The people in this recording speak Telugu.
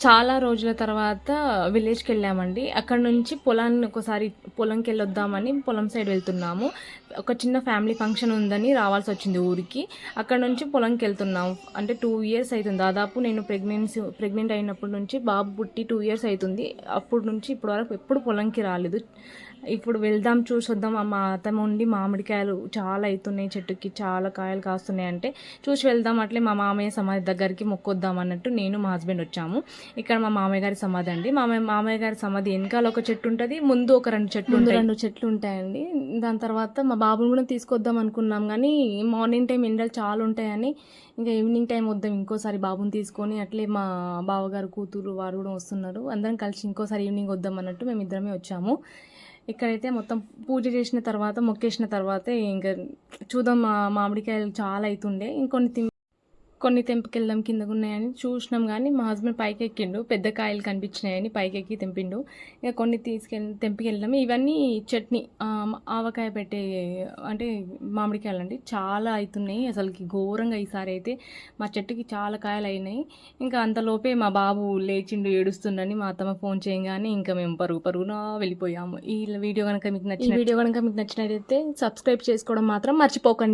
చాలా రోజుల తర్వాత విలేజ్‌కెళ్ళామండి. అక్కడి నుంచి ఒకసారి పొలంకెళ్ళొద్దామని పొలం సైడ్ వెళ్తున్నాము. ఒక చిన్న ఫ్యామిలీ ఫంక్షన్ ఉందని రావాల్సొచ్చింది ఊరికి. అక్కడి నుంచి పొలంకెళ్తున్నాం. అంటే 2 ఇయర్స్ అయితుంది. దాదాపు నేను ప్రెగ్నెంట్ అయినప్పటి నుంచి బాబు పుట్టి 2 ఇయర్స్ అయితుంది. అప్పటి నుంచి ఇప్పటి వరకు ఎప్పుడు పొలంకి రాలేదు. ఇప్పుడు వెళ్దాం చూసొద్దాం. మా అత్తమ్మ ఉండి మామిడికాయలు చాలా అయితున్నాయి చెట్టుకి, చాలా కాయలు కాస్తున్నాయి అంటే చూసి వెళ్దాం. అట్లే మా మామయ్య సమాధి దగ్గరికి మొక్కొద్దాం అన్నట్టు నేను మా హస్బెండ్ వచ్చాము. ఇక్కడ మా మామయ్య గారి సమాధి అండి. మామయ్య గారి సమాధి వెనకాల ఒక చెట్టు ఉంటుంది, ముందు ఒక 2 చెట్లు ఉంటాయండి. దాని తర్వాత మా బాబుని కూడా తీసుకొద్దాం అనుకున్నాం, కానీ మార్నింగ్ టైం ఎండలు చాలా ఉంటాయని ఇంకా ఈవినింగ్ టైం వద్దాం, ఇంకోసారి బాబుని తీసుకొని. అట్లే మా బావగారు కూతురు వారు కూడా వస్తున్నారు, అందరం కలిసి ఇంకోసారి ఈవినింగ్ వద్దాం అన్నట్టు మేము ఇద్దరమే వచ్చాము. ఇక్కడైతే మొత్తం పూజ చేసిన తర్వాత మొక్కేసిన తర్వాత ఇంకా చూద్దాం. మామిడికాయలు చాలా అవుతుండే, కొన్ని తెంపుకెళ్దాం కిందకున్నాయని చూసినాం, కానీ మా హస్బెండ్ పైకి ఎక్కిండు, పెద్ద కాయలు కనిపించినాయని పైకి ఎక్కి తెంపిండు. ఇక కొన్ని తెంపికెళ్ళాము. ఇవన్నీ చట్నీ, ఆవకాయ పెట్టే అంటే మామిడికాయలు అండి, చాలా అవుతున్నాయి అసలుకి ఘోరంగా. ఈసారి అయితే మా చెట్టుకి చాలా కాయలు అయినాయి. ఇంకా అంతలోపే మా బాబు లేచిండు ఏడుస్తుండని మా అత్తమ్మ ఫోన్ చేయగానే ఇంకా మేము పరుగున వెళ్ళిపోయాము. ఈ వీడియో కనుక మీకు నచ్చినట్లయితే సబ్స్క్రైబ్ చేసుకోవడం మాత్రం మర్చిపోకండి.